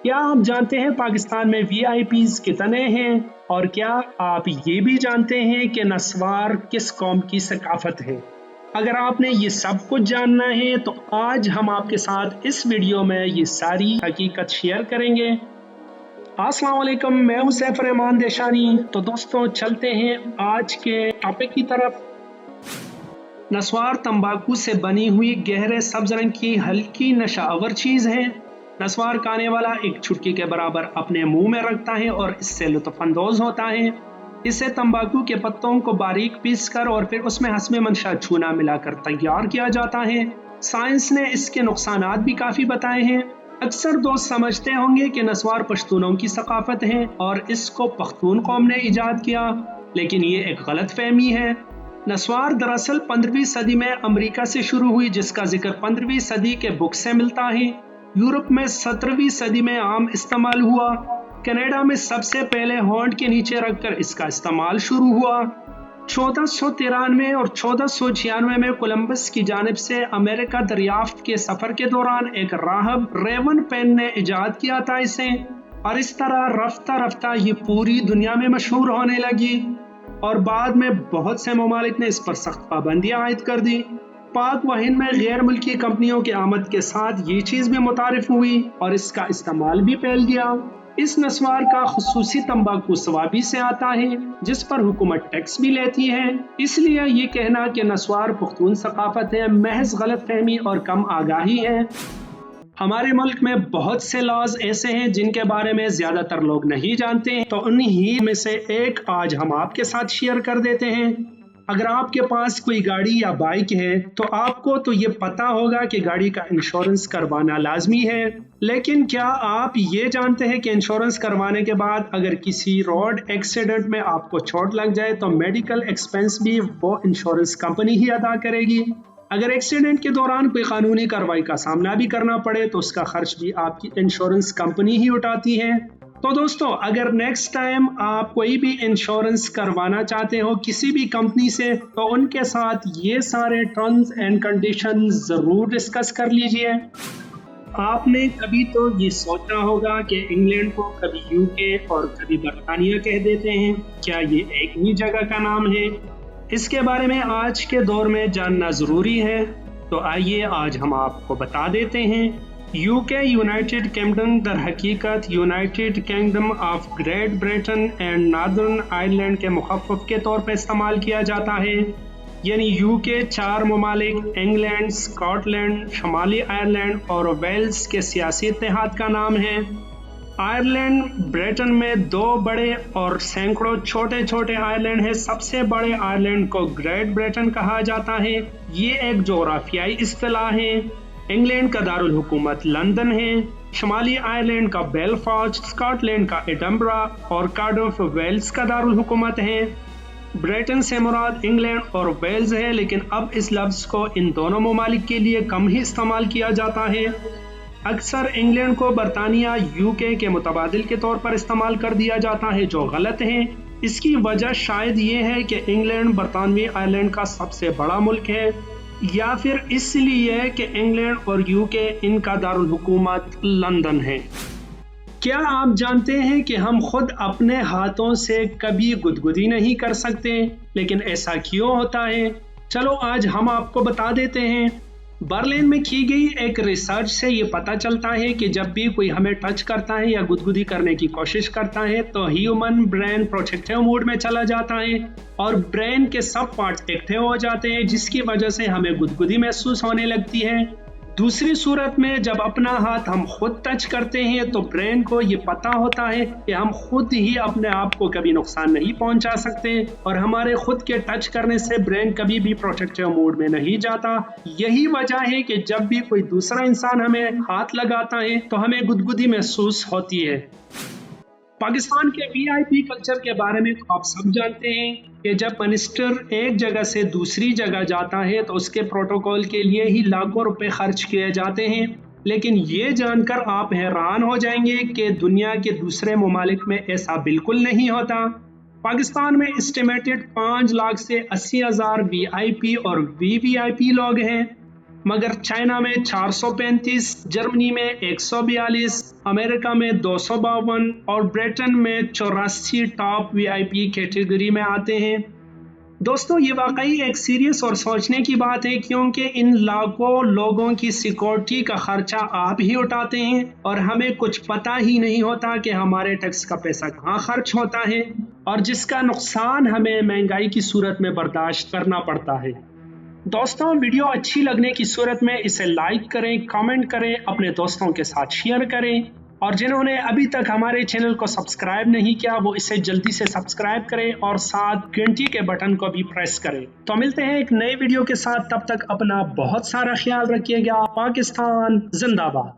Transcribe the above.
क्या आप जानते हैं पाकिस्तान में VIPs कितने हैं? और क्या आप ये भी जानते हैं कि नस्वार किस कौम की सकाफत है? अगर आपने ये सब कुछ जानना है तो आज हम आपके साथ इस वीडियो में ये सारी हकीकत शेयर करेंगे। अस्सलाम वालेकुम, मैं हूं सैफ रहमान देशानी। तो दोस्तों चलते हैं आज के टॉपिक की तरफ। नस्वार तंबाकू से बनी हुई गहरे सब्ज रंग की हल्की नशावर चीज है। नस्वार खाने वाला एक चुटकी के बराबर अपने मुंह में रखता है और इससे लुत्फानंदोज होता है। इसे तंबाकू के पत्तों को बारीक पीस कर और फिर उसमें हस्बे मंशा चूना मिलाकर तैयार किया जाता है। साइंस ने इसके नुकसानात भी काफी बताए हैं। अक्सर दोस्त समझते होंगे कि नस्वार पश्तूनों की सकाफत है और इसको पख्तून कौम ने इजाद किया, लेकिन ये एक गलत फहमी है। नस्वार दरअसल 15वीं सदी में अमेरिका से शुरू हुई, जिसका जिक्र 15वीं सदी के बुक से मिलता है। यूरोप में 17वीं सदी में आम इस्तेमाल हुआ। कनाडा में सबसे पहले होंठ के नीचे रखकर इसका इस्तेमाल शुरू हुआ। 1493 और 1496 में कोलंबस की जानिब से अमेरिका दरियाफ्त के सफर के दौरान एक राहब रेवन पेन ने इजाद किया था इसे, और इस तरह रफ्ता रफ्ता ये पूरी दुनिया में मशहूर होने लगी और बाद में बहुत से ममालिक ने इस पर सख्त पाबंदियां आयद कर दी। पाक व हिंद में गैर मुल्की कंपनियों की आमद के साथ ये चीज भी मुतारिफ हुई और इसका इस्तेमाल भी फैल गया। इस नस्वार का खुसूसी तंबाकू स्वाबी से आता है, जिस पर हुकूमत टैक्स भी लेती है। इसलिए ये कहना कि नस्वार पुख्तून सकाफत है महज गलत फहमी और कम आगाही है। हमारे मुल्क में बहुत से लॉज ऐसे हैं जिनके बारे में ज्यादातर लोग नहीं जानते हैं, तो उन्हीं में से एक आज हम आपके साथ शेयर कर देते हैं। अगर आपके पास कोई गाड़ी या बाइक है तो आपको तो ये पता होगा कि गाड़ी का इंश्योरेंस करवाना लाजमी है, लेकिन क्या आप ये जानते हैं कि इंश्योरेंस करवाने के बाद अगर किसी रोड एक्सीडेंट में आपको चोट लग जाए तो मेडिकल एक्सपेंस भी वो इंश्योरेंस कंपनी ही अदा करेगी। अगर एक्सीडेंट के दौरान कोई कानूनी कार्रवाई का सामना भी करना पड़े तो उसका खर्च भी आपकी इंश्योरेंस कंपनी ही उठाती है। तो दोस्तों, अगर नेक्स्ट टाइम आप कोई भी इंश्योरेंस करवाना चाहते हो किसी भी कंपनी से, तो उनके साथ ये सारे टर्म्स एंड कंडीशंस जरूर डिस्कस कर लीजिए। आपने कभी तो ये सोचा होगा कि इंग्लैंड को कभी यूके और कभी बरतानिया कह देते हैं, क्या ये एक ही जगह का नाम है? इसके बारे में आज के दौर में जानना जरूरी है, तो आइए आज हम आपको बता देते हैं। यूके यूनाइटेड किंगडम दर हकीकत United kingdom of great Britain and northern Ireland के मुखफ़्फ़ के तौर पर इस्तेमाल किया जाता है। यानी यूके 4 ममालिक इंग्लैंड, स्कॉटलैंड, शमाली आयरलैंड और वेल्स के सियासी इत्तेहाद का नाम है। आयरलैंड ब्रिटेन में 2 बड़े और सैकड़ों छोटे छोटे आयरलैंड हैं। सबसे बड़े आयरलैंड को ग्रेट ब्रिटेन कहा जाता है। ये एक जोग्राफियाई इस्तिलाह है। इंग्लैंड का दारुल हुकूमत लंदन है। शमाली आयरलैंड का बेलफास्ट, स्कॉटलैंड का एडनबरा और कार्डिफ वेल्स का दारुल हुकूमत है। ब्रिटेन से मुराद इंग्लैंड और वेल्स है, लेकिन अब इस लफ्ज़ को इन दोनों ममालिक के लिए कम ही इस्तेमाल किया जाता है। अक्सर इंग्लैंड को बरतानिया यूके के मुतबादिल के तौर पर इस्तेमाल कर दिया जाता है, जो गलत है। इसकी वजह शायद ये है कि इंग्लैंड बरतानवी आयरलैंड का सबसे बड़ा मुल्क है, या फिर इसलिए कि इंग्लैंड और यूके इनका दारुल हुकूमत लंदन है। क्या आप जानते हैं कि हम खुद अपने हाथों से कभी गुदगुदी नहीं कर सकते, लेकिन ऐसा क्यों होता है? चलो आज हम आपको बता देते हैं। बर्लिन में की गई एक रिसर्च से ये पता चलता है कि जब भी कोई हमें टच करता है या गुदगुदी करने की कोशिश करता है तो ह्यूमन ब्रेन प्रोटेक्टिव मोड में चला जाता है और ब्रेन के सब पार्ट्स एक्टिव हो जाते हैं, जिसकी वजह से हमें गुदगुदी महसूस होने लगती है। दूसरी सूरत में जब अपना हाथ हम खुद टच करते हैं तो ब्रेन को ये पता होता है कि हम खुद ही अपने आप को कभी नुकसान नहीं पहुंचा सकते और हमारे खुद के टच करने से ब्रेन कभी भी प्रोटेक्टिव मोड में नहीं जाता। यही वजह है कि जब भी कोई दूसरा इंसान हमें हाथ लगाता है तो हमें गुदगुदी महसूस होती है। पाकिस्तान के VIP कल्चर के बारे में आप सब जानते हैं कि जब मिनिस्टर एक जगह से दूसरी जगह जाता है तो उसके प्रोटोकॉल के लिए ही लाखों रुपए खर्च किए जाते हैं, लेकिन ये जानकर आप हैरान हो जाएंगे कि दुनिया के दूसरे ममालिक में ऐसा बिल्कुल नहीं होता। पाकिस्तान में एस्टिमेटेड 5 लाख से 80,000 VIP और VVIP लोग हैं। मगर चाइना में 435, जर्मनी में 142, अमेरिका में 252 और ब्रिटेन में 84 टॉप वीआईपी कैटेगरी में आते हैं। दोस्तों, ये वाकई एक सीरियस और सोचने की बात है, क्योंकि इन लाखों लोगों की सिक्योरिटी का खर्चा आप ही उठाते हैं और हमें कुछ पता ही नहीं होता कि हमारे टैक्स का पैसा कहाँ खर्च होता है, और जिसका नुकसान हमें महंगाई की सूरत में बर्दाश्त करना पड़ता है। दोस्तों, वीडियो अच्छी लगने की सूरत में इसे लाइक करें, कमेंट करें, अपने दोस्तों के साथ शेयर करें, और जिन्होंने अभी तक हमारे चैनल को सब्सक्राइब नहीं किया वो इसे जल्दी से सब्सक्राइब करें और साथ घंटी के बटन को भी प्रेस करें। तो मिलते हैं एक नए वीडियो के साथ, तब तक अपना बहुत सारा ख्याल रखिएगा। पाकिस्तान जिंदाबाद।